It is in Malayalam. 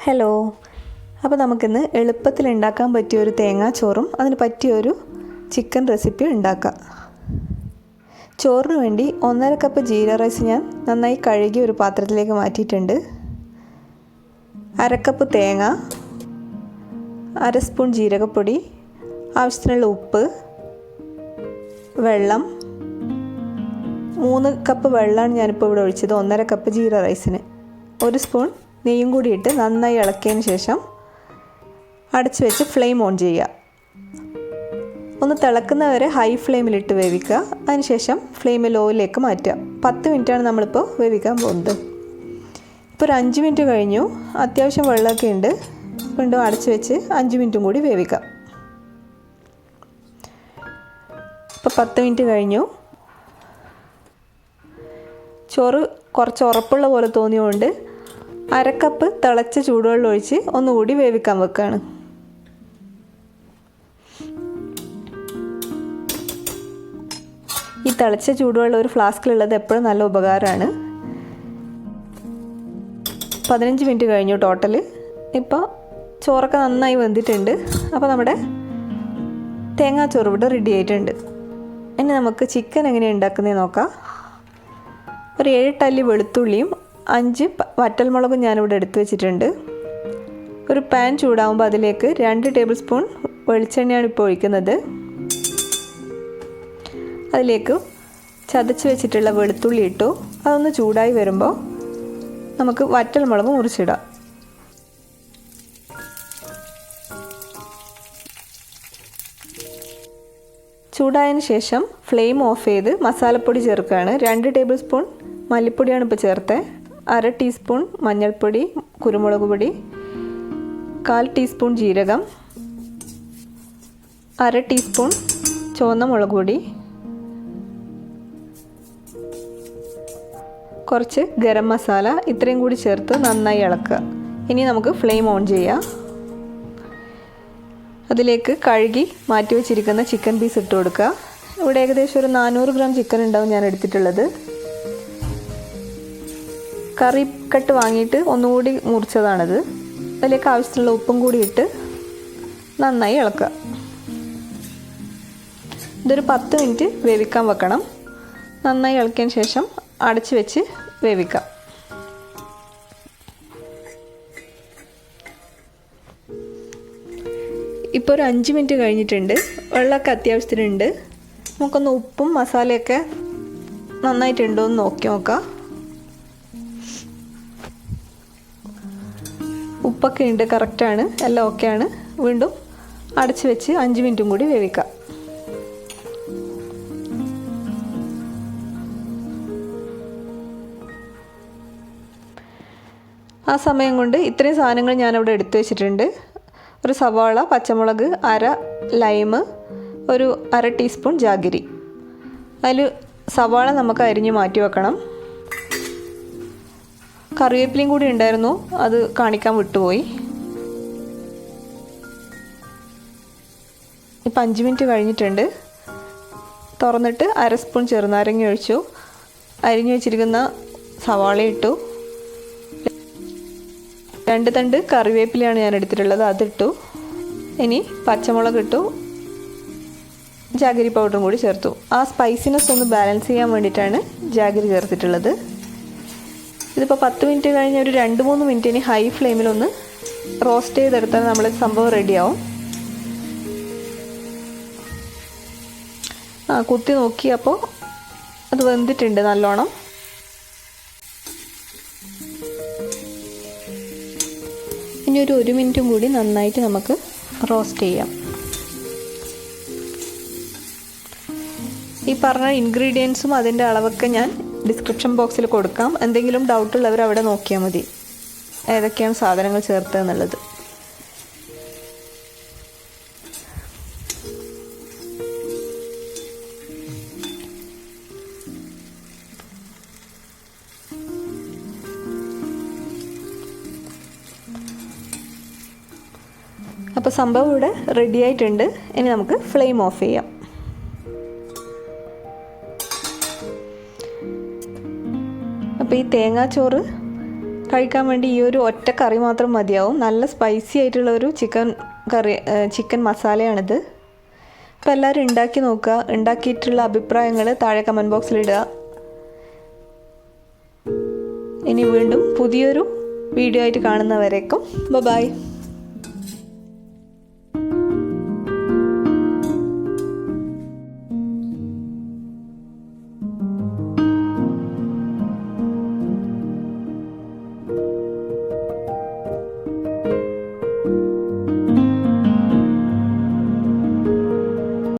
ഹലോ, അപ്പോൾ നമുക്കിന്ന് എളുപ്പത്തിൽ ഉണ്ടാക്കാൻ പറ്റിയൊരു തേങ്ങാച്ചോറും അതിന് പറ്റിയൊരു ചിക്കൻ റെസിപ്പി ഉണ്ടാക്കാം. ചോറിന് വേണ്ടി 1.5 കപ്പ് ജീര റൈസ് ഞാൻ നന്നായി കഴുകി ഒരു പാത്രത്തിലേക്ക് മാറ്റിയിട്ടുണ്ട്. 1/2 കപ്പ് തേങ്ങ, 1/2 സ്പൂൺ ജീരകപ്പൊടി, ആവശ്യത്തിനുള്ള ഉപ്പ്, വെള്ളം. 3 കപ്പ് വെള്ളമാണ് ഞാനിപ്പോൾ ഇവിടെ ഒഴിച്ചത് 1.5 കപ്പ് ജീര റൈസിന്. 1 സ്പൂൺ നെയ്യും കൂടി ഇട്ട് നന്നായി ഇളക്കിയതിന് ശേഷം അടച്ചു വെച്ച് ഫ്ലെയിം ഓൺ ചെയ്യുക. ഒന്ന് തിളക്കുന്നവരെ ഹൈ ഫ്ലെയിമിലിട്ട് വേവിക്കുക. അതിനുശേഷം ഫ്ലെയിം ലോയിലേക്ക് മാറ്റുക. 10 മിനിറ്റാണ് നമ്മളിപ്പോൾ വേവിക്കാൻ പോകുന്നത്. ഇപ്പോൾ ഒരു 5 മിനിറ്റ് കഴിഞ്ഞു. അത്യാവശ്യം വെള്ളമൊക്കെ ഉണ്ട്. വീണ്ടും അടച്ചു വെച്ച് 5 മിനിറ്റും കൂടി വേവിക്കാം. ഇപ്പോൾ 10 മിനിറ്റ് കഴിഞ്ഞു. ചോറ് കുറച്ച് ഉറപ്പുള്ള പോലെ തോന്നിയുകൊണ്ട് 1/2 കപ്പ് തിളച്ച ചൂടുവെള്ളം ഒഴിച്ച് ഒന്നുകൂടി വേവിക്കാൻ വെക്കുകയാണ്. ഈ തിളച്ച ചൂടുവെള്ളം ഒരു ഫ്ലാസ്കിലുള്ളത് എപ്പോഴും നല്ല ഉപകാരമാണ്. 15 മിനിറ്റ് കഴിഞ്ഞു ടോട്ടൽ. ഇപ്പോൾ ചോറൊക്കെ നന്നായി വെന്തിട്ടുണ്ട്. അപ്പോൾ നമ്മുടെ തേങ്ങാച്ചോറ് ഇവിടെ റെഡി ആയിട്ടുണ്ട്. ഇനി നമുക്ക് ചിക്കൻ എങ്ങനെയാണ് ഉണ്ടാക്കുന്നതെന്ന് നോക്കാം. ഒരു 7 അല്ലി വെളുത്തുള്ളിയും 5 വറ്റൽമുളകും ഞാനിവിടെ എടുത്തു വെച്ചിട്ടുണ്ട്. ഒരു പാൻ ചൂടാകുമ്പോൾ അതിലേക്ക് 2 ടേബിൾ സ്പൂൺ വെളിച്ചെണ്ണയാണ് ഇപ്പോൾ ഒഴിക്കുന്നത്. അതിലേക്ക് ചതച്ച് വെച്ചിട്ടുള്ള വെളുത്തുള്ളി ഇട്ടു. അതൊന്ന് ചൂടായി വരുമ്പോൾ നമുക്ക് വറ്റൽമുളക് മുറിച്ചിടാം. ചൂടായതിന് ശേഷം ഫ്ലെയിം ഓഫ് ചെയ്ത് മസാലപ്പൊടി ചേർക്കുകയാണ്. 2 ടേബിൾ സ്പൂൺ മല്ലിപ്പൊടിയാണ് ഇപ്പോൾ ചേർത്തത്. 1/2 ടീസ്പൂൺ മഞ്ഞൾപ്പൊടി, കുരുമുളക് പൊടി, 1/4 ടീസ്പൂൺ ജീരകം, 1/2 ടീസ്പൂൺ ചുവന്ന മുളക് പൊടി, കുറച്ച് ഗരം മസാല, ഇത്രയും കൂടി ചേർത്ത് നന്നായി ഇളക്കുക. ഇനി നമുക്ക് ഫ്ലെയിം ഓൺ ചെയ്യാം. അതിലേക്ക് കഴുകി മാറ്റി വെച്ചിരിക്കുന്ന ചിക്കൻ പീസ് ഇട്ട് കൊടുക്കുക. ഇവിടെ ഏകദേശം ഒരു 400 ഗ്രാം ചിക്കൻ ഉണ്ടാവും ഞാൻ എടുത്തിട്ടുള്ളത്. കറി കട്ട് വാങ്ങിയിട്ട് ഒന്നുകൂടി മുറിച്ചതാണത്. അതിലേക്ക് ആവശ്യത്തിനുള്ള ഉപ്പും കൂടി ഇട്ട് നന്നായി ഇളക്കുക. ഇതൊരു 10 മിനിറ്റ് വേവിക്കാൻ വെക്കണം. നന്നായി ഇളക്കിയതിന് ശേഷം അടച്ച് വെച്ച് വേവിക്കാം. ഇപ്പോൾ ഒരു 5 മിനിറ്റ് കഴിഞ്ഞിട്ടുണ്ട്. വെള്ളമൊക്കെ അത്യാവശ്യത്തിനുണ്ട്. നമുക്കൊന്ന് ഉപ്പും മസാലയൊക്കെ നന്നായിട്ടുണ്ടോ എന്ന് നോക്കാം. ഉപ്പൊക്കെ ഉണ്ട്, കറക്റ്റാണ്, എല്ലാം ഓക്കെയാണ്. വീണ്ടും അടച്ച് വെച്ച് 5 മിനിറ്റും കൂടി വേവിക്കാം. ആ സമയം കൊണ്ട് ഇത്രയും സാധനങ്ങൾ ഞാനവിടെ എടുത്തു വെച്ചിട്ടുണ്ട്. ഒരു സവാള, പച്ചമുളക്, 1/2 ലൈം, ഒരു 1/2 ടീസ്പൂൺ ജാഗരി. അതിൽ സവാള നമുക്ക് അരിഞ്ഞ് മാറ്റി വെക്കണം. കറിവേപ്പിലയും കൂടി ഉണ്ടായിരുന്നു, അത് കാണിക്കാൻ വിട്ടുപോയി. ഇപ്പം 5 മിനിറ്റ് കഴിഞ്ഞിട്ടുണ്ട്. തുറന്നിട്ട് 1/2 സ്പൂൺ ചെറുനാരങ്ങ ഒഴിച്ചു. അരിഞ്ഞു വെച്ചിരിക്കുന്ന സവാള ഇട്ടു. 2 തണ്ട് കറിവേപ്പിലയാണ് ഞാൻ എടുത്തിട്ടുള്ളത്, അതിട്ടു. ഇനി പച്ചമുളക് ഇട്ടു, ജാഗരി പൗഡറും കൂടി ചേർത്തു. ആ സ്പൈസിനെസ് ഒന്ന് ബാലൻസ് ചെയ്യാൻ വേണ്ടിയിട്ടാണ് ജാഗരി ചേർത്തിട്ടുള്ളത്. ഇതിപ്പോൾ 10 മിനിറ്റ് കഴിഞ്ഞ് ഒരു 2-3 മിനിറ്റ് ഇനി ഹൈ ഫ്ലെയിമിലൊന്ന് റോസ്റ്റ് ചെയ്തെടുത്താൽ നമ്മൾ സംഭവം റെഡിയാവും. കുത്തി നോക്കിയപ്പോൾ അത് വെന്തിട്ടുണ്ട് നല്ലോണം. ഇനി ഒരു 1 മിനിറ്റും കൂടി നന്നായിട്ട് നമുക്ക് റോസ്റ്റ് ചെയ്യാം. ഈ പറഞ്ഞ ഇൻഗ്രീഡിയൻസും അതിൻ്റെ അളവൊക്കെ ഞാൻ ഡിസ്ക്രിപ്ഷൻ ബോക്സിൽ കൊടുക്കാം. എന്തെങ്കിലും ഡൗട്ടുള്ളവർ അവിടെ നോക്കിയാൽ മതി ഏതൊക്കെയാണ് സാധനങ്ങൾ ചേർത്തതെന്നുള്ളത്. അപ്പോൾ സംഭവം ഇവിടെ റെഡി ആയിട്ടുണ്ട്. ഇനി നമുക്ക് ഫ്ലെയിം ഓഫ് ചെയ്യാം. അപ്പോൾ ഈ തേങ്ങാച്ചോറ് കഴിക്കാൻ വേണ്ടി ഈ ഒരു ഒറ്റ കറി മാത്രം മതിയാവും. നല്ല സ്പൈസി ആയിട്ടുള്ള ഒരു ചിക്കൻ മസാലയാണിത്. അപ്പോൾ എല്ലാവരും ഉണ്ടാക്കി നോക്കുക. ഉണ്ടാക്കിയിട്ടുള്ള അഭിപ്രായങ്ങൾ താഴെ കമൻറ്റ് ബോക്സിലിടുക. ഇനി വീണ്ടും പുതിയൊരു വീഡിയോ ആയിട്ട് കാണുന്നവരേക്കും ബൈ.